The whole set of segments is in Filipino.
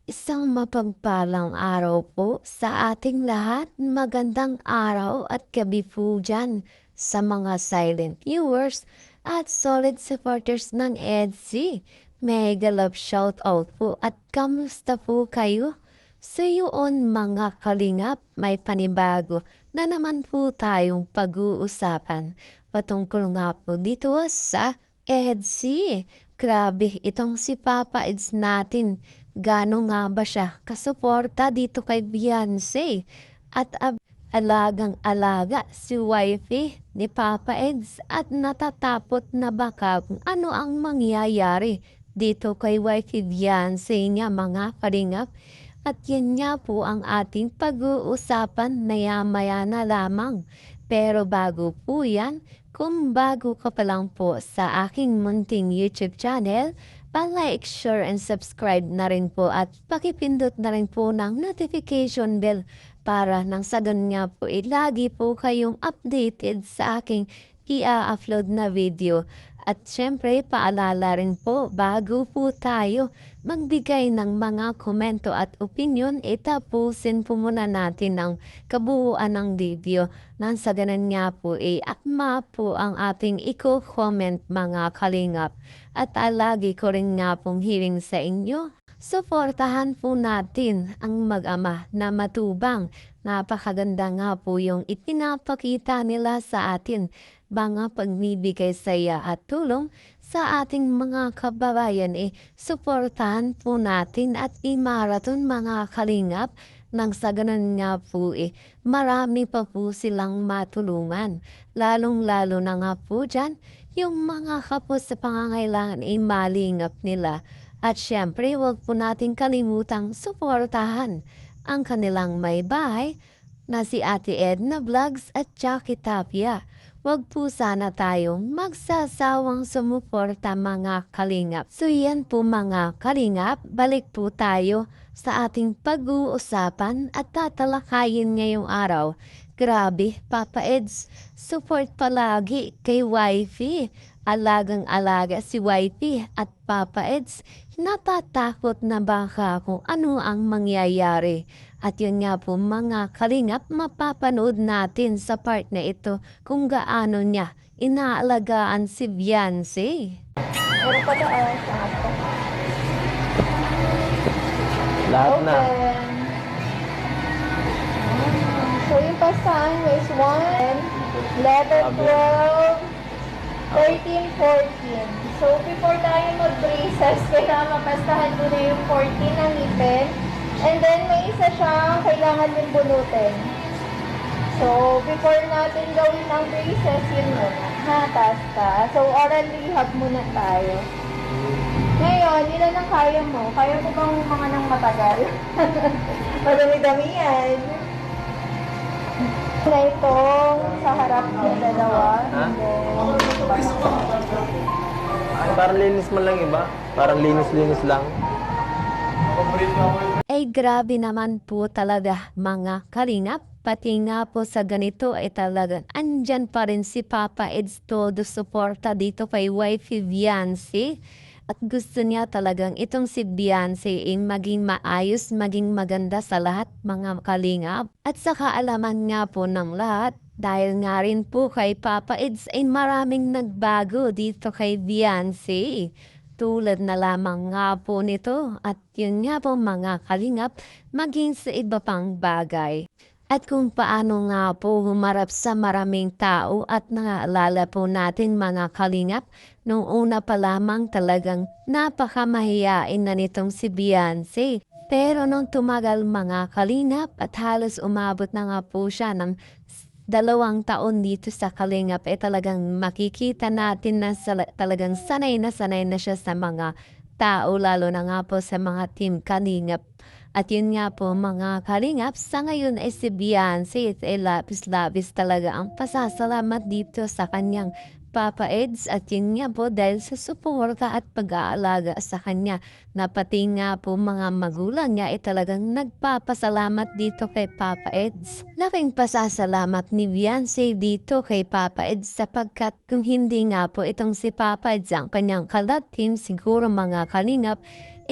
Isang mapagpalang araw po sa ating lahat. Magandang araw at gabi po dyan sa mga silent viewers at solid supporters ng EDC. Mega love shout out po at kamusta po kayo? So yun mga kalingap, may panibago na naman po tayong pag-uusapan patungkol nga po dito sa EDC. Grabe, itong si Papa Eds natin. Gaano nga ba siya kasuporta dito kay Beyonce? At alagang-alaga si wifey ni Papa Eds at natatakot na baka kung ano ang mangyayari dito kay wifey Beyonce niya mga kalingap. At yan nga po ang ating pag-uusapan na maya na lamang. Pero bago po yan, kung bago ka pa lang po sa aking munting YouTube channel, pa-like, share, and subscribe na rin po at pakipindot na rin po ng notification bell para nang sa nga po lagi po kayong updated sa aking i-upload na video. At syempre, paalala rin po, bago po tayo magbigay ng mga komento at opinion, itapusin po muna natin ang kabuuan ng video. Nang sa ganun nga po, akma po ang ating i-comment mga kalingap. At lagi ko rin nga pong hiling sa inyo. Suportahan po natin ang mag-ama na matubang. Napakaganda nga po yung ipinapakita nila sa atin. Mga pagbibigay saya at tulong sa ating mga kababayan suportahan po natin at i-marathon mga kalingap nang sa ganun nga po marami pa po silang matulungan. Lalong-lalo na nga po dyan, yung mga kapos sa pangangailangan malingap nila. At syempre, huwag po natin kalimutang suportahan ang kanilang may bahay na si Ate Edna Vlogs at Jackie Tapia. Huwag po sana tayong magsasawang sumuporta mga kalingap. So yan po mga kalingap, balik po tayo sa ating pag-uusapan at tatalakayin ngayong araw. Grabe, Papa Eds, support palagi kay wifey. Alagang-alaga si wifey at Papa Eds, natatakot na baka kung ano ang mangyayari. At yun nga po mga kalingap, mapapanood natin sa part na ito kung gaano niya inaalagaan si Beyonce. Meron pa doon sa ato. Lahat na. So yung pasahan is 1, 11, 12, 13, 14. So before tayo mag-braces, kailangan mapastahan muna yung 14 ng ngipin. And then may isa siyang kailangan din bunutin. So before natin gawin ang braces, yun muna. Taas. So oral rehab muna tayo. Ngayon, ilan ang kaya mo? Kaya mo bang mga nang matagal? Madami-dami yan. Na itong sa harap ng dalawa. Ha? And then, Parang linis man lang iba. Parang linis-linis lang. Grabe naman po talaga mga kalingap. Pati nga po sa ganito talagang andyan pa rin si Papa Eds todo suporta dito kay wifey Beyonce. At gusto niya talagang itong si Beyonce maging maayos, maging maganda sa lahat mga kalingap. At sa kaalaman nga po ng lahat, dahil nga rin po kay Papa Eds maraming nagbago dito kay Beyonce. Tulad na lamang nga po nito at yun nga po mga kalingap maging sa iba pang bagay. At kung paano nga po humarap sa maraming tao at naalala po natin mga kalingap, nung una pa lamang talagang napakamahiyain na nitong si Beyonce. Pero nung tumagal mga kalingap at halos umabot na nga po siya ng 2 taon dito sa kalingap talagang makikita natin na talagang sanay na siya sa mga tao lalo na nga po sa mga team kalingap. At yun nga po mga kalingap, sa ngayon si Beyonce labis-labis talaga ang pasasalamat dito sa kanyang Papa Eds at yun nga po dahil sa suporta at pag-aalaga sa kanya na pati nga po mga magulang niya talagang nagpapasalamat dito kay Papa Eds. Laking pasasalamat ni Beyonce dito kay Papa Eds sapagkat kung hindi nga po itong si Papa Eds ang kanyang kalatim siguro mga kalingap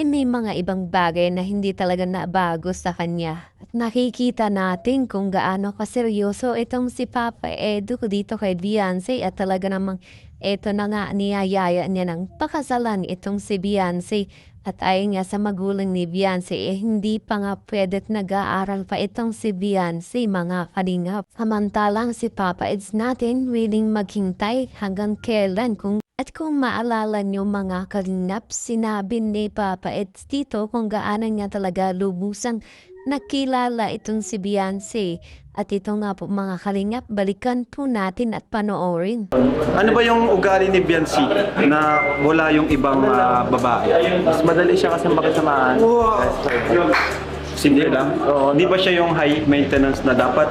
may mga ibang bagay na hindi talaga nabago sa kanya. At nakikita natin kung gaano kaseryoso itong si Papa Edu dito kay Beyonce at talaga namang ito na nga niyayaya niya ng pakasalan itong si Beyonce. At ayon nga sa magulang ni Beyonce, hindi pa nga pwedeng nag-aaral pa itong si Beyonce, mga kalingap. Samantalang si Papa Eds natin willing maghintay hanggang kailan at kung maalala nyo mga kalingap, sinabi ni Papa Eds dito kung gaano niya talaga lubusang nakilala itong si Beyonce. At ito nga po mga kalingap, balikan po natin at panoorin. Ano ba yung ugali ni Beyonce na wala yung ibang babae? Mas madali siya kasi makisamahan. Simple lang. Di ba siya yung high maintenance na dapat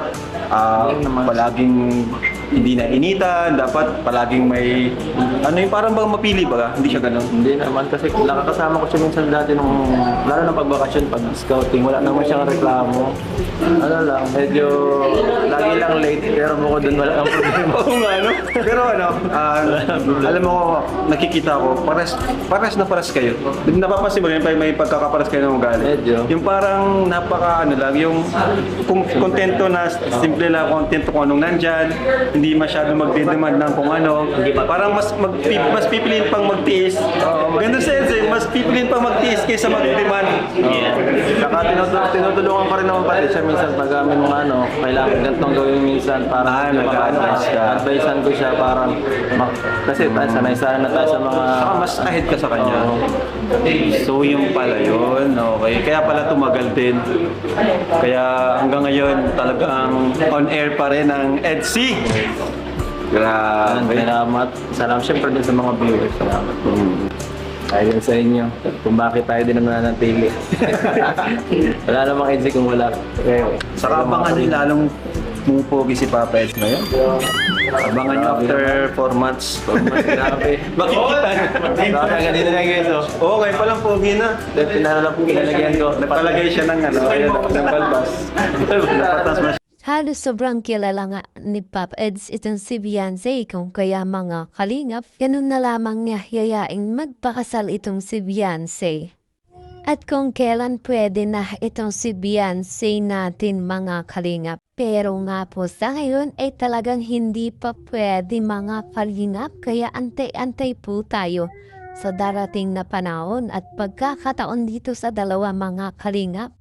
palaging hindi na initan, dapat palaging may ano yung parang bang mapili ba? Hindi siya ganun. Hindi naman kasi nakakasama ko siya minsan dati nung lalo na pagbakasyon, pag scouting, wala naman siyang reklamo. Ano lang, medyo lagi lang late pero bukod dun wala kang problema. Oo nga, no? Pero ano, alam mo, nakikita ko, pares na pares kayo. Napapansin mo rin, may pagkakapares kayo ng ugali. Medyo. Yung parang napaka ano lang, yung kontento na simple lang, kontento kung anong nandyan, hindi masyado magdedemand ng kung ano. Parang mas pipiliin pang magtiis. Ganun sense eh, mas pipiliin pang magtiis kaysa mag-demand. Saka tinutulungan pa rin naman pati siya minsan pag amin mga ano, kailangan ganitong gawin minsan para nag-advise ka. advisean ko siya para kasi sanay sana tayo sa mga Saka mas ahead ka sa kanya. So yung pala yun, okay. Kaya pala tumagal din. Kaya hanggang ngayon talagang on air pa rin ang EDC. Grabe. salamat. Salamat syempre din sa mga viewers. Salamat. Ayun sa inyo kung bakit tayo din nananatili. Wala namang edgy kung wala. Saka abangan nyo lalong pumupogi si Papa Eds ngayon. Abangan nyo after 4 months. Grabe. Makikita nyo. Baka ganito na guys. Oo, ngayon palang pogi na. Pinalagyan ko. Nagpalagay siya ng ano, ayun, ng balbas. Napatas mas. Halos sobrang kilala nga ni Papa Eds itong si Beyonce kung kaya mga kalingap, ganun na lamang niya yayaing magpakasal itong si Beyonce. At kung kailan pwede na itong si Beyonce natin mga kalingap. Pero nga po sa ngayon ay talagang hindi pa pwede mga kalingap kaya antay-antay po tayo sa darating na panahon at pagkakataon dito sa dalawa mga kalingap.